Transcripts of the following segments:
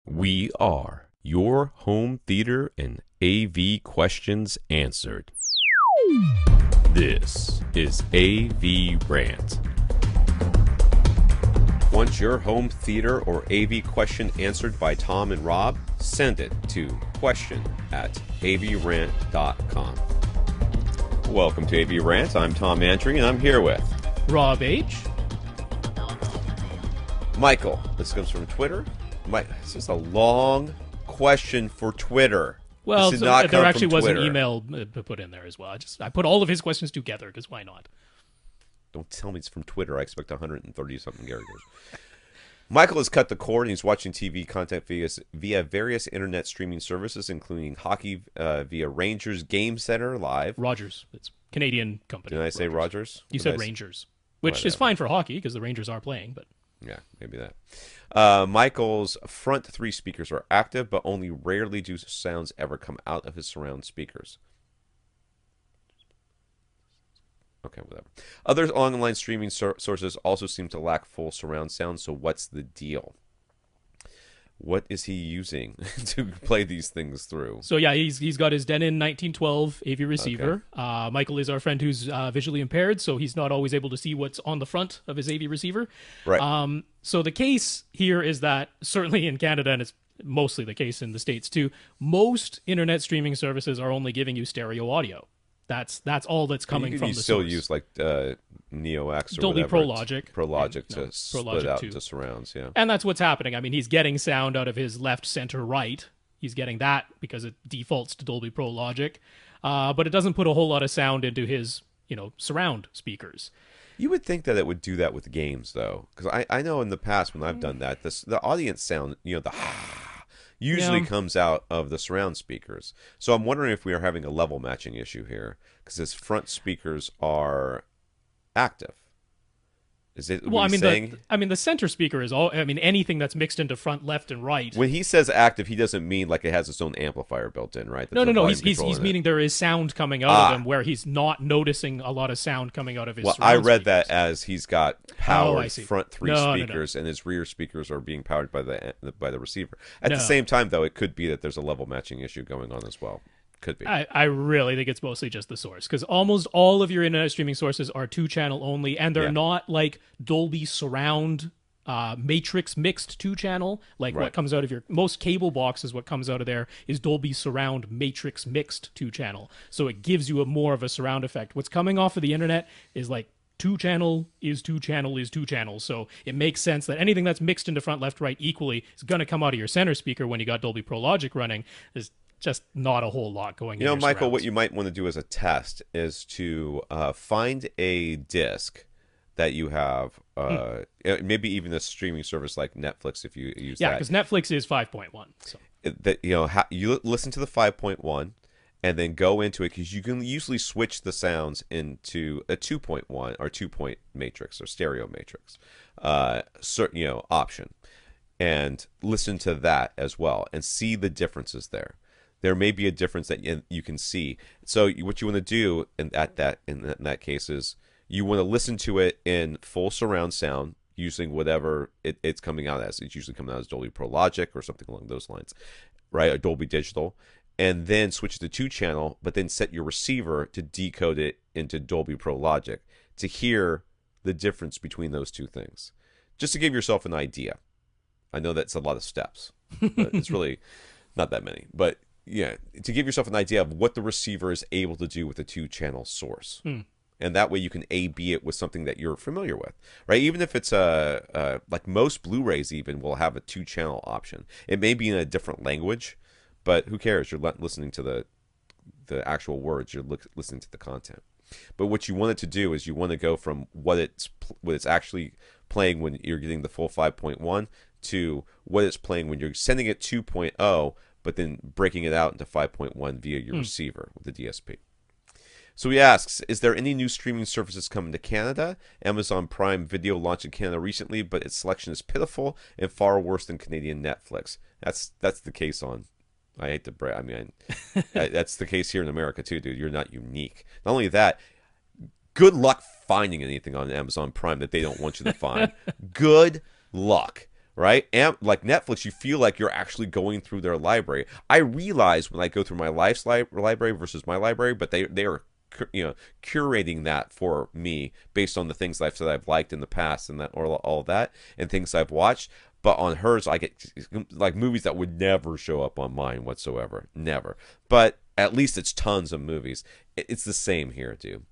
We are your home theater and AV questions answered. This is AVRant. Want your home theater or AV question answered by Tom and Rob? Send it to question@avrant.com. Welcome to AVRant. I'm Tom Andry, and I'm here with Rob H. Michael. This comes from Twitter. This is a long question for Twitter. Well, this did so not there come actually from was an Twitter. email put in there as well. I put all of his questions together because why not? Don't tell me it's from Twitter. I expect 130-something characters. Michael has cut the cord and he's watching TV content via various internet streaming services, including hockey via Rangers Game Center Live. Rogers. It's a Canadian company. Did I say Rogers? You said Rangers, which is fine for hockey because the Rangers are playing, but... Yeah, maybe that. Michael's front three speakers are active, but only rarely do sounds ever come out of his surround speakers. Okay, whatever. Other online streaming sources also seem to lack full surround sound, so what's the deal? What is he using to play these things through? So yeah, he's got his Denon 1912 AV receiver. Okay. Michael is our friend who's visually impaired, so he's not always able to see what's on the front of his AV receiver. Right. So the case here is that, certainly in Canada, and it's mostly the case in the States too, most internet streaming services are only giving you stereo audio. That's all that's coming from the source. You still use like NeoX or Dolby whatever. Pro Logic. Pro Logic to split out into surrounds, yeah. And that's what's happening. I mean, he's getting sound out of his left, center, right. He's getting that because it defaults to Dolby Pro Logic. But it doesn't put a whole lot of sound into his, surround speakers. You would think that it would do that with games, though. Because I know in the past when I've done that, the audience sound, the usually comes out of the surround speakers. So I'm wondering if we are having a level matching issue here, because his front speakers are active. Is it? Well, the center speaker is all. I mean, anything that's mixed into front, left, and right. When he says active, he doesn't mean like it has its own amplifier built in, right? No. He's meaning there is sound coming out of him, where he's not noticing a lot of sound coming out of his. Well, I read speakers. that as he's got powered front three speakers, no. and his rear speakers are being powered by the receiver. At the same time, though, it could be that there's a level matching issue going on as well. Could be. I really think it's mostly just the source, because almost all of your internet streaming sources are 2-channel only, and they're not like Dolby surround matrix mixed 2-channel. Like what comes out of your most cable boxes, what comes out of there is Dolby surround matrix mixed 2-channel. So it gives you more of a surround effect. What's coming off of the internet is like 2-channel is 2-channel is 2-channel. So it makes sense that anything that's mixed into front, left, right equally is going to come out of your center speaker when you got Dolby Pro Logic running. There's just not a whole lot going in. Michael, surrounds. what you might want to do as a test is to find a disc that you have, maybe even a streaming service like Netflix if you use that. Yeah, because Netflix is 5.1. So you listen to the 5.1 and then go into it, because you can usually switch the sounds into a 2.1 or 2-point matrix or stereo matrix, option, and listen to that as well and see the differences there. There may be a difference that you can see. So what you want to do in that case is you want to listen to it in full surround sound using whatever it's coming out as. It's usually coming out as Dolby Pro Logic or something along those lines, right? Or Dolby Digital. And then switch to 2-channel, but then set your receiver to decode it into Dolby Pro Logic to hear the difference between those two things. Just to give yourself an idea. I know that's a lot of steps, but it's really not that many. But yeah, to give yourself an idea of what the receiver is able to do with a 2-channel source. And that way you can A/B it with something that you're familiar with, right? Even if it's like most Blu-rays even will have a 2-channel option. It may be in a different language, but who cares? You're listening to the actual words. You're listening to the content. But what you want it to do is you want to go from what it's actually playing when you're getting the full 5.1 to what it's playing when you're sending it 2.0, but then breaking it out into 5.1 via your receiver with the DSP. So he asks, is there any new streaming services coming to Canada? Amazon Prime Video launched in Canada recently, but its selection is pitiful and far worse than Canadian Netflix. That's the case on... I hate to brag. I mean, that's the case here in America too, dude. You're not unique. Not only that, good luck finding anything on Amazon Prime that they don't want you to find. Good luck. right? And like Netflix, you feel like you're actually going through their library. I realize when I go through my life's library versus my library, but they are curating that for me based on the things that I've liked in the past and that or all that and things I've watched. But on hers, I get like movies that would never show up on mine whatsoever, never. But at least it's tons of movies. It's the same here, dude.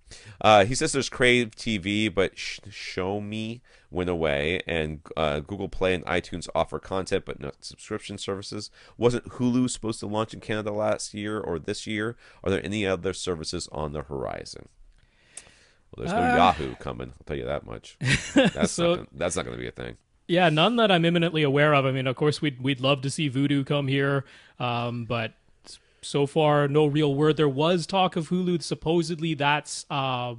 He says there's Crave TV, but Show Me went away, and Google Play and iTunes offer content, but not subscription services. Wasn't Hulu supposed to launch in Canada last year or this year? Are there any other services on the horizon? Well, there's no Yahoo coming. I'll tell you that much. That's not going to be a thing. Yeah, none that I'm imminently aware of. I mean, of course, we'd love to see Vudu come here, but so far, no real word. There was talk of Hulu. Supposedly, that's now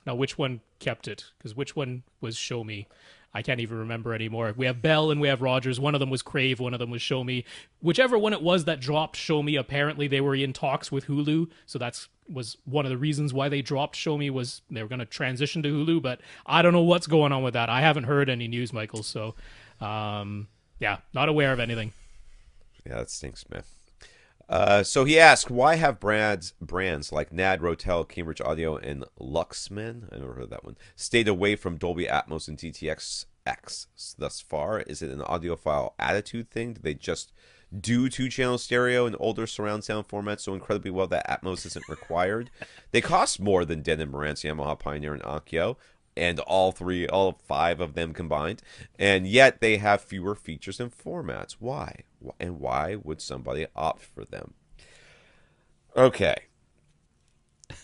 which one kept it? Because which one was Show Me? I can't even remember anymore. We have Bell and we have Rogers. One of them was Crave. One of them was Show Me. Whichever one it was that dropped Show Me, apparently they were in talks with Hulu. So was one of the reasons why they dropped Show Me was they were going to transition to Hulu. But I don't know what's going on with that. I haven't heard any news, Michael. So, yeah, not aware of anything. Yeah, that stinks, man. So he asked, why have brands like NAD, Rotel, Cambridge Audio, and Luxman, I never heard that one, stayed away from Dolby Atmos and DTX X thus far? Is it an audiophile attitude thing? Do they just do 2-channel stereo and older surround sound formats so incredibly well that Atmos isn't required? They cost more than Denon, Marantz, Yamaha, Pioneer, and Onkyo, and all 5 of them combined, and yet they have fewer features and formats. Why? And why would somebody opt for them? Okay.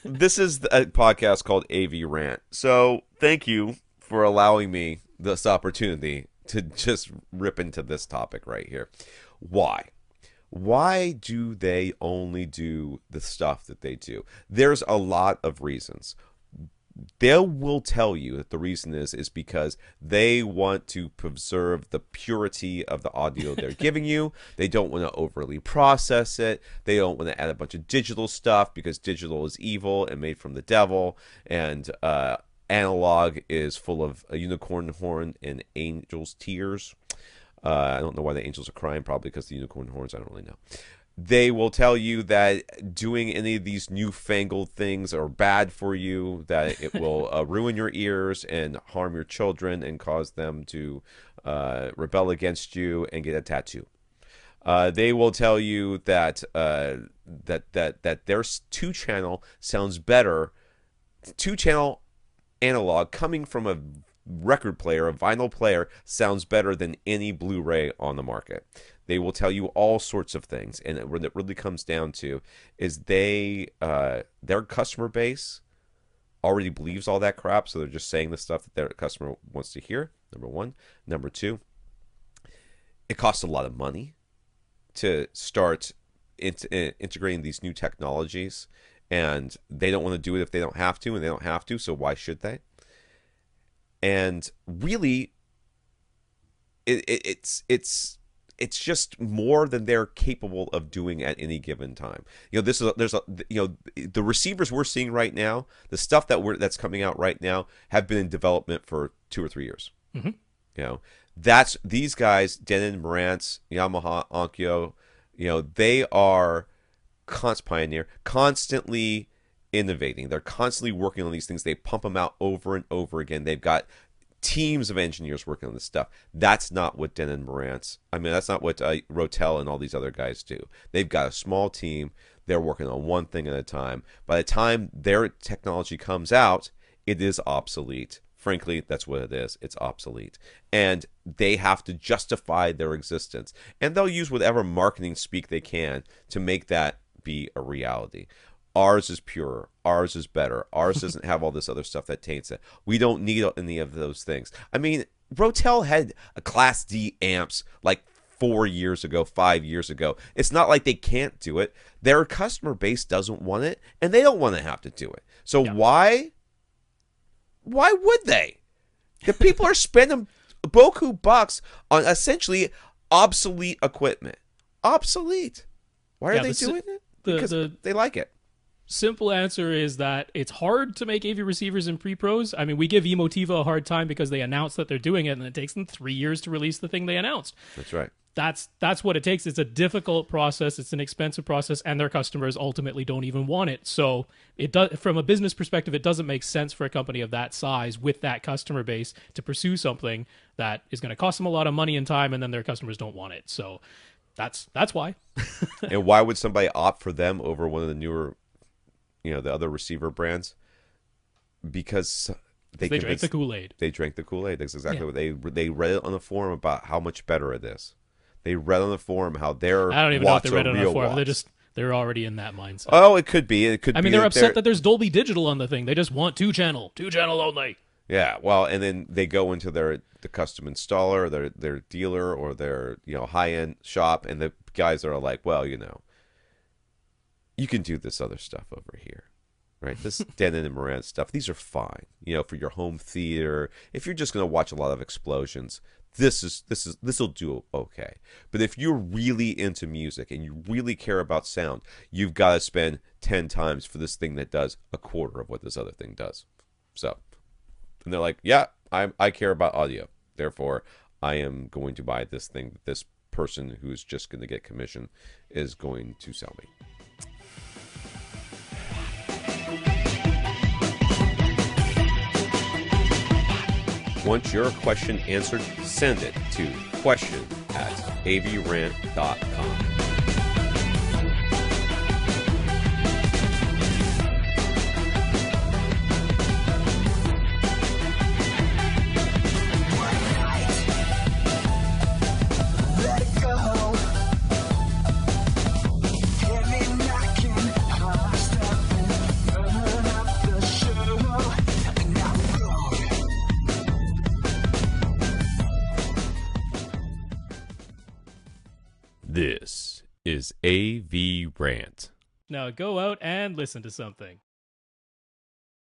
This is a podcast called AVRant, so thank you for allowing me this opportunity to just rip into this topic right here. Why? Why do they only do the stuff that they do? There's a lot of reasons. They will tell you that the reason is because they want to preserve the purity of the audio they're giving you. They don't want to overly process it. They don't want to add a bunch of digital stuff because digital is evil and made from the devil. And analog is full of a unicorn horn and angels' tears. I don't know why the angels are crying. Probably because the unicorn horns. I don't really know. They will tell you that doing any of these newfangled things are bad for you, that it will ruin your ears and harm your children and cause them to rebel against you and get a tattoo. They will tell you that that their 2-channel sounds better. 2-channel analog coming from a record player, a vinyl player, sounds better than any Blu-ray on the market. They will tell you all sorts of things, and what it really comes down to is their customer base already believes all that crap, so they're just saying the stuff that their customer wants to hear, number one. Number two, it costs a lot of money to start integrating these new technologies, and they don't want to do it if they don't have to, and they don't have to, so why should they? And really, it's just more than they're capable of doing at any given time. The receivers we're seeing right now, the stuff that's coming out right now, have been in development for 2 or 3 years. Mm-hmm. That's these guys, Denon, Marantz, Yamaha, Onkyo. They are Pioneer, constantly innovating. They're constantly working on these things. They pump them out over and over again. They've got teams of engineers working on this stuff. That's not what Denon, Marantz. That's not what Rotel and all these other guys do. They've got a small team. They're working on one thing at a time. By the time their technology comes out, it is obsolete. Frankly, that's what it is. It's obsolete. And they have to justify their existence. And they'll use whatever marketing speak they can to make that be a reality. Ours is purer. Ours is better. Ours doesn't have all this other stuff that taints it. We don't need any of those things. Rotel had a Class D amps like 4 years ago, 5 years ago. It's not like they can't do it. Their customer base doesn't want it, and they don't want to have to do it. So why would they? The people are spending boku bucks on essentially obsolete equipment. Obsolete. Why are they doing it? Because they like it. Simple answer is that it's hard to make AV receivers in pre-pros. I mean, we give Emotiva a hard time because they announce that they're doing it, and it takes them 3 years to release the thing they announced. That's right. That's what it takes. It's a difficult process. It's an expensive process, and their customers ultimately don't even want it. So it does, from a business perspective, it doesn't make sense for a company of that size with that customer base to pursue something that is going to cost them a lot of money and time, and then their customers don't want it. So that's why. And why would somebody opt for them over one of the newer, the other receiver brands? Because they drank the Kool-Aid. They drank the Kool-Aid. That's exactly Yeah. what they read it on the forum about how much better it is. They read on the forum how their I don't even know if watts they read are it on real the forum. watts. They're already in that mindset. Oh, it could be. It could I be. mean, they're upset that there's Dolby Digital on the thing. They just want two channel only. Yeah, well, and then they go into the custom installer, their dealer, or their high end shop, and the guys are like, well, you can do this other stuff over here, right? This Denon and Marantz stuff, these are fine, for your home theater. If you're just going to watch a lot of explosions, this will do okay. But if you're really into music and you really care about sound, you've got to spend 10 times for this thing that does a quarter of what this other thing does. So, and they're like, yeah, I care about audio, therefore I am going to buy this thing that this person who's just going to get commission is going to sell me. Want your question answered? Send it to question@avrant.com. This is AVRant. Now go out and listen to something.